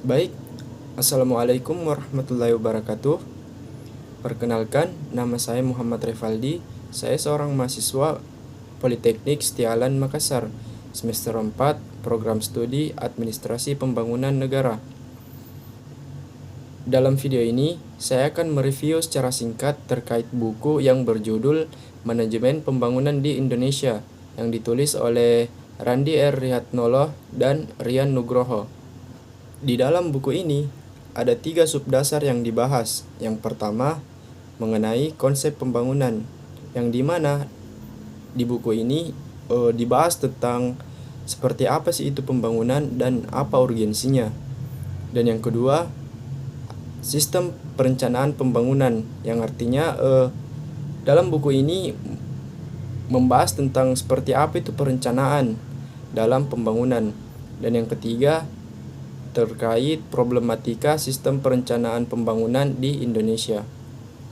Baik, Assalamualaikum warahmatullahi wabarakatuh. Perkenalkan, nama saya Muhammad Revaldi. Saya seorang mahasiswa Politeknik Setialan Makassar, semester 4, program studi Administrasi Pembangunan Negara. Dalam video ini, saya akan mereview secara singkat terkait buku yang berjudul Manajemen Pembangunan di Indonesia yang ditulis oleh Randi R. Rihatnoloh dan Rian Nugroho. Di dalam buku ini, ada 3 subdasar yang dibahas. Yang pertama, mengenai konsep pembangunan, yang dimana di buku ini dibahas tentang seperti apa sih itu pembangunan dan apa urgensinya. Dan yang kedua, sistem perencanaan pembangunan, yang artinya dalam buku ini membahas tentang seperti apa itu perencanaan dalam pembangunan. Dan yang ketiga, terkait problematika sistem perencanaan pembangunan di Indonesia.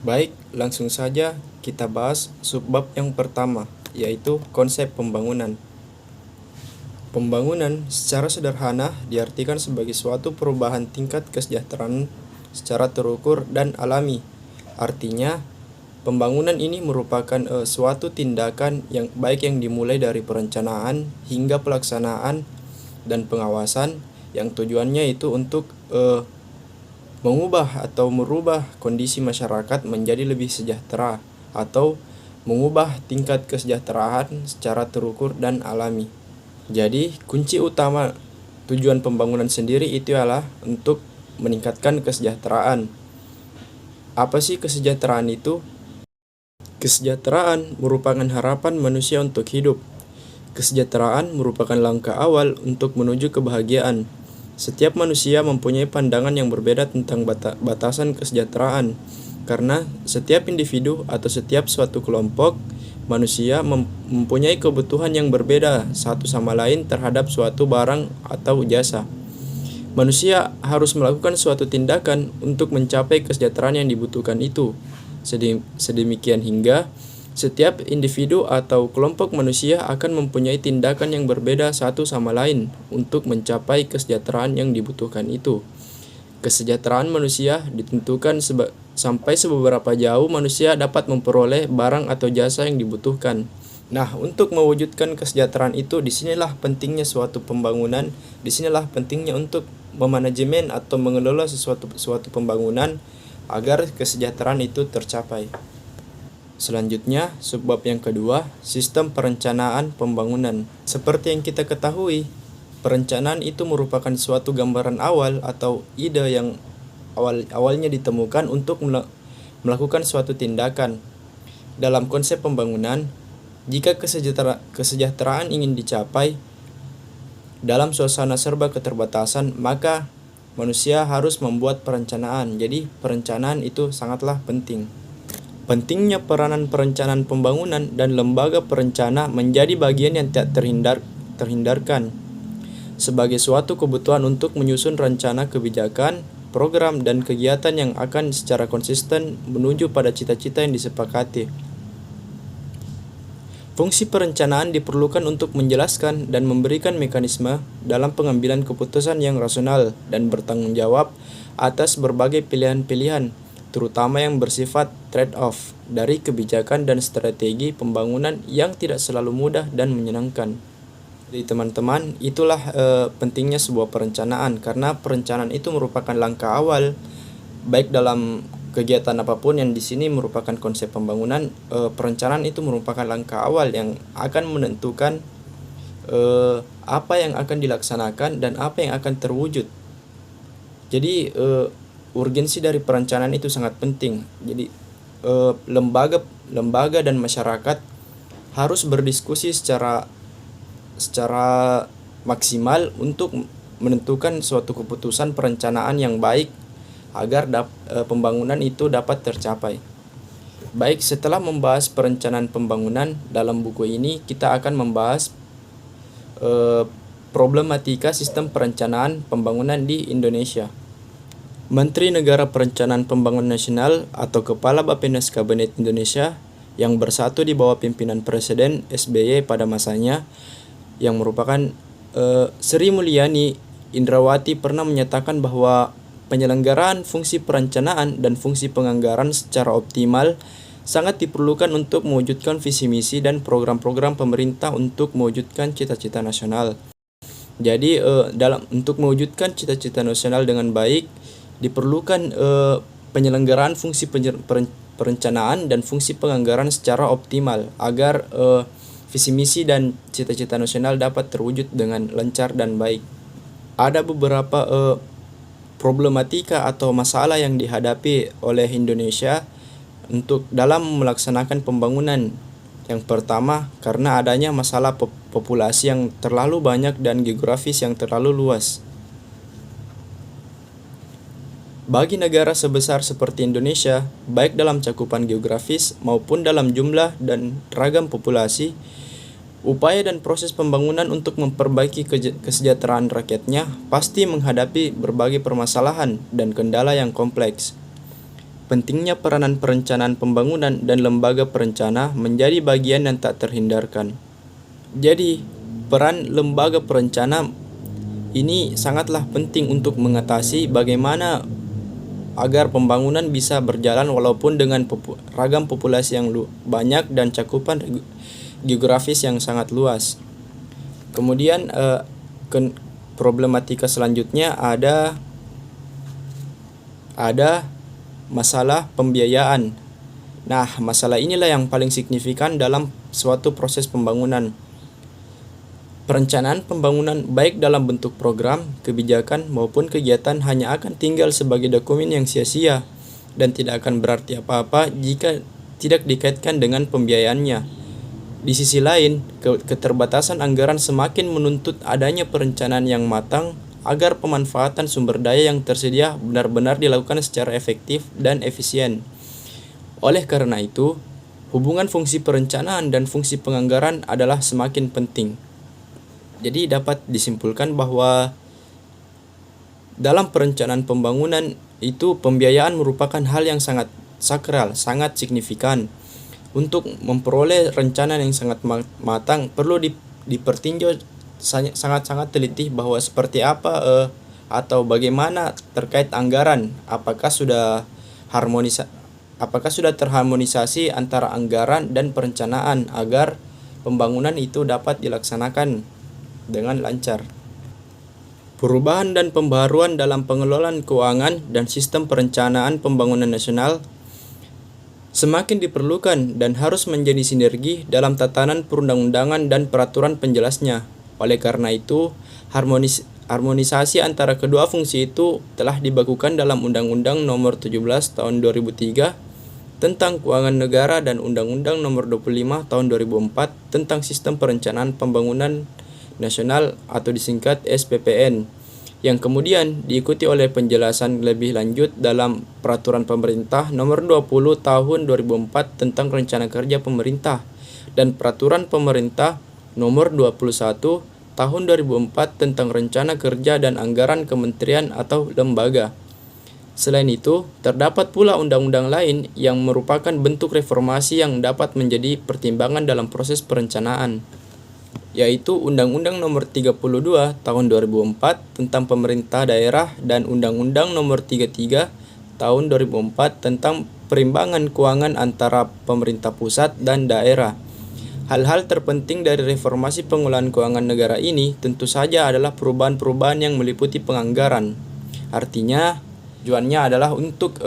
Baik, langsung saja kita bahas subbab yang pertama, yaitu konsep pembangunan. Pembangunan secara sederhana diartikan sebagai suatu perubahan tingkat kesejahteraan secara terukur dan alami. Artinya, pembangunan ini merupakan suatu tindakan yang baik yang dimulai dari perencanaan hingga pelaksanaan dan pengawasan, yang tujuannya itu untuk mengubah atau merubah kondisi masyarakat menjadi lebih sejahtera atau mengubah tingkat kesejahteraan secara terukur dan alami. Jadi, kunci utama tujuan pembangunan sendiri itu adalah untuk meningkatkan kesejahteraan. Apa sih kesejahteraan itu? Kesejahteraan merupakan harapan manusia untuk hidup. Kesejahteraan merupakan langkah awal untuk menuju kebahagiaan. Setiap manusia mempunyai pandangan yang berbeda tentang batasan kesejahteraan, karena setiap individu atau setiap suatu kelompok manusia mempunyai kebutuhan yang berbeda satu sama lain terhadap suatu barang atau jasa. Manusia harus melakukan suatu tindakan untuk mencapai kesejahteraan yang dibutuhkan itu. Sedemikian hingga setiap individu atau kelompok manusia akan mempunyai tindakan yang berbeda satu sama lain untuk mencapai kesejahteraan yang dibutuhkan itu. Kesejahteraan manusia ditentukan sampai seberapa jauh manusia dapat memperoleh barang atau jasa yang dibutuhkan. Nah, untuk mewujudkan kesejahteraan itu, disinilah pentingnya suatu pembangunan, disinilah pentingnya untuk memanajemen atau mengelola suatu pembangunan agar kesejahteraan itu tercapai. Selanjutnya, subbab yang kedua, sistem perencanaan pembangunan. Seperti yang kita ketahui, perencanaan itu merupakan suatu gambaran awal atau ide yang awalnya ditemukan untuk melakukan suatu tindakan. Dalam konsep pembangunan, jika kesejahteraan ingin dicapai dalam suasana serba keterbatasan, maka manusia harus membuat perencanaan. Jadi, perencanaan itu sangatlah penting. Pentingnya peranan perencanaan pembangunan dan lembaga perencana menjadi bagian yang tak terhindarkan sebagai suatu kebutuhan untuk menyusun rencana kebijakan, program, dan kegiatan yang akan secara konsisten menuju pada cita-cita yang disepakati. Fungsi perencanaan diperlukan untuk menjelaskan dan memberikan mekanisme dalam pengambilan keputusan yang rasional dan bertanggung jawab atas berbagai pilihan-pilihan, terutama yang bersifat trade-off dari kebijakan dan strategi pembangunan yang tidak selalu mudah dan menyenangkan. Jadi teman-teman, itulah pentingnya sebuah perencanaan, karena perencanaan itu merupakan langkah awal baik dalam kegiatan apapun yang di sini merupakan konsep pembangunan. Perencanaan itu merupakan langkah awal yang akan menentukan apa yang akan dilaksanakan dan apa yang akan terwujud. Jadi urgensi dari perencanaan itu sangat penting. Jadi lembaga dan masyarakat harus berdiskusi secara maksimal untuk menentukan suatu keputusan perencanaan yang baik agar pembangunan itu dapat tercapai. Baik, setelah membahas perencanaan pembangunan, dalam buku ini kita akan membahas problematika sistem perencanaan pembangunan di Indonesia. Menteri Negara Perencanaan Pembangunan Nasional atau Kepala Bappenas Kabinet Indonesia yang bersatu di bawah pimpinan Presiden SBY pada masanya, yang merupakan Sri Mulyani Indrawati pernah menyatakan bahwa penyelenggaraan fungsi perencanaan dan fungsi penganggaran secara optimal sangat diperlukan untuk mewujudkan visi misi dan program-program pemerintah untuk mewujudkan cita-cita nasional. Jadi untuk mewujudkan cita-cita nasional dengan baik diperlukan penyelenggaraan fungsi perencanaan dan fungsi penganggaran secara optimal agar visi misi dan cita-cita nasional dapat terwujud dengan lancar dan baik. Ada beberapa problematika atau masalah yang dihadapi oleh Indonesia untuk dalam melaksanakan pembangunan. Yang pertama, karena adanya masalah populasi yang terlalu banyak dan geografis yang terlalu luas. Bagi negara sebesar seperti Indonesia, baik dalam cakupan geografis maupun dalam jumlah dan ragam populasi, upaya dan proses pembangunan untuk memperbaiki kesejahteraan rakyatnya pasti menghadapi berbagai permasalahan dan kendala yang kompleks. Pentingnya peranan perencanaan pembangunan dan lembaga perencana menjadi bagian yang tak terhindarkan. Jadi, peran lembaga perencana ini sangatlah penting untuk mengatasi bagaimana agar pembangunan bisa berjalan walaupun dengan ragam populasi yang banyak dan cakupan geografis yang sangat luas. Kemudian problematika selanjutnya ada masalah pembiayaan. Nah, masalah inilah yang paling signifikan dalam suatu proses pembangunan. Perencanaan pembangunan baik dalam bentuk program, kebijakan maupun kegiatan hanya akan tinggal sebagai dokumen yang sia-sia dan tidak akan berarti apa-apa jika tidak dikaitkan dengan pembiayaannya. Di sisi lain, keterbatasan anggaran semakin menuntut adanya perencanaan yang matang agar pemanfaatan sumber daya yang tersedia benar-benar dilakukan secara efektif dan efisien. Oleh karena itu, hubungan fungsi perencanaan dan fungsi penganggaran adalah semakin penting. Jadi dapat disimpulkan bahwa dalam perencanaan pembangunan itu pembiayaan merupakan hal yang sangat sakral, sangat signifikan. Untuk memperoleh rencana yang sangat matang perlu dipertinjau sangat-sangat teliti bahwa seperti apa atau bagaimana terkait anggaran, apakah sudah terharmonisasi antara anggaran dan perencanaan agar pembangunan itu dapat dilaksanakan dengan lancar. Perubahan dan pembaharuan dalam pengelolaan keuangan dan sistem perencanaan pembangunan nasional semakin diperlukan dan harus menjadi sinergi dalam tatanan perundang-undangan dan peraturan penjelasnya. Oleh karena itu, harmonisasi antara kedua fungsi itu telah dibakukan dalam Undang-Undang Nomor 17 Tahun 2003 tentang Keuangan Negara dan Undang-Undang Nomor 25 Tahun 2004 tentang Sistem Perencanaan Pembangunan Nasional atau disingkat SPPN, yang kemudian diikuti oleh penjelasan lebih lanjut dalam Peraturan Pemerintah Nomor 20 Tahun 2004 tentang Rencana Kerja Pemerintah dan Peraturan Pemerintah Nomor 21 Tahun 2004 tentang Rencana Kerja dan Anggaran Kementerian atau Lembaga. Selain itu, terdapat pula undang-undang lain yang merupakan bentuk reformasi yang dapat menjadi pertimbangan dalam proses perencanaan, yaitu Undang-Undang Nomor 32 Tahun 2004 tentang Pemerintah Daerah dan Undang-Undang Nomor 33 Tahun 2004 tentang Perimbangan Keuangan antara pemerintah pusat dan daerah. Hal-hal terpenting dari reformasi pengelolaan keuangan negara ini tentu saja adalah perubahan-perubahan yang meliputi penganggaran. Artinya, tujuannya adalah untuk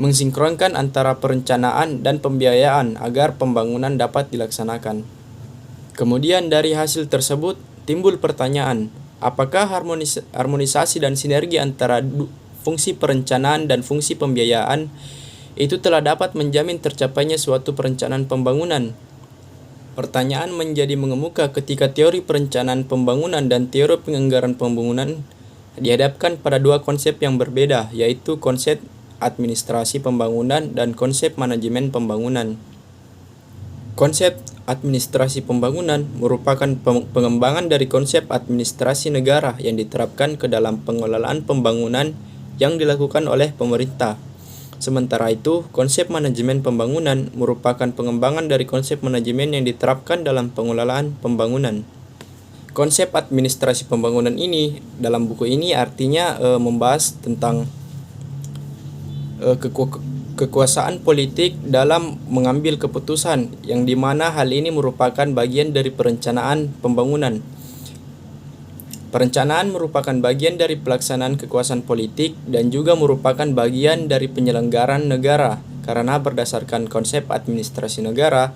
mensinkronkan antara perencanaan dan pembiayaan agar pembangunan dapat dilaksanakan. Kemudian dari hasil tersebut timbul pertanyaan, apakah harmonisasi dan sinergi antara fungsi perencanaan dan fungsi pembiayaan itu telah dapat menjamin tercapainya suatu perencanaan pembangunan? Pertanyaan menjadi mengemuka ketika teori perencanaan pembangunan dan teori penganggaran pembangunan dihadapkan pada dua konsep yang berbeda, yaitu konsep administrasi pembangunan dan konsep manajemen pembangunan. Konsep administrasi pembangunan merupakan pengembangan dari konsep administrasi negara yang diterapkan ke dalam pengelolaan pembangunan yang dilakukan oleh pemerintah. Sementara itu, konsep manajemen pembangunan merupakan pengembangan dari konsep manajemen yang diterapkan dalam pengelolaan pembangunan. Konsep administrasi pembangunan ini dalam buku ini artinya membahas tentang kekuasaan politik dalam mengambil keputusan, yang dimana hal ini merupakan bagian dari perencanaan pembangunan. Perencanaan merupakan bagian dari pelaksanaan kekuasaan politik dan juga merupakan bagian dari penyelenggaraan negara, karena berdasarkan konsep administrasi negara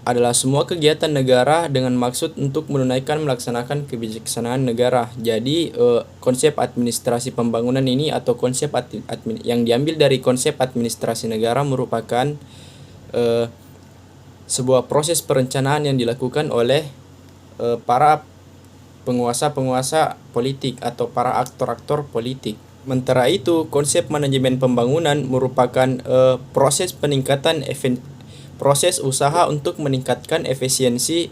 adalah semua kegiatan negara dengan maksud untuk menunaikan melaksanakan kebijaksanaan negara. Jadi konsep administrasi pembangunan ini atau konsep yang diambil dari konsep administrasi negara merupakan sebuah proses perencanaan yang dilakukan oleh para penguasa-penguasa politik atau para aktor-aktor politik. Sementara itu, konsep manajemen pembangunan merupakan proses usaha untuk meningkatkan efisiensi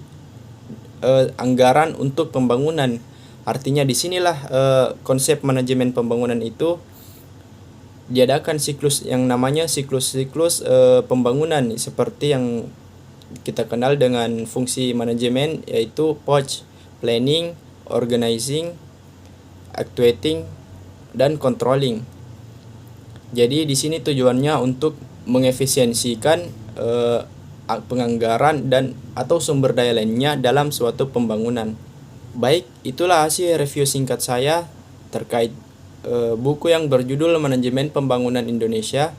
anggaran untuk pembangunan. Artinya disinilah konsep manajemen pembangunan itu diadakan siklus yang namanya siklus pembangunan, seperti yang kita kenal dengan fungsi manajemen, yaitu POJ, planning, organizing, actuating, dan controlling. Jadi di sini tujuannya untuk mengefisiensikan penganggaran dan atau sumber daya lainnya dalam suatu pembangunan. Baik, itulah hasil review singkat saya terkait buku yang berjudul Manajemen Pembangunan Indonesia.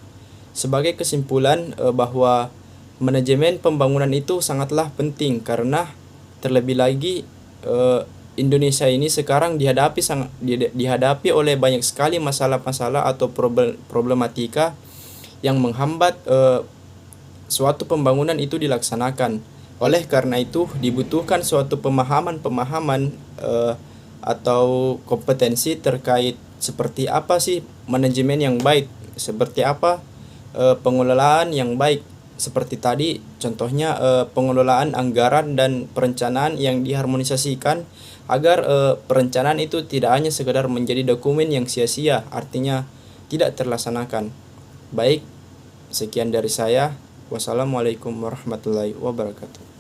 Sebagai kesimpulan, bahwa manajemen pembangunan itu sangatlah penting, karena terlebih lagi Indonesia ini sekarang dihadapi oleh banyak sekali masalah-masalah atau problematika yang menghambat suatu pembangunan itu dilaksanakan. Oleh karena itu dibutuhkan suatu pemahaman atau kompetensi terkait seperti apa sih manajemen yang baik, seperti apa pengelolaan yang baik. Seperti tadi contohnya pengelolaan anggaran dan perencanaan yang diharmonisasikan, agar perencanaan itu tidak hanya sekedar menjadi dokumen yang sia-sia, artinya tidak terlaksanakan. Baik, sekian dari saya. Wassalamualaikum warahmatullahi wabarakatuh.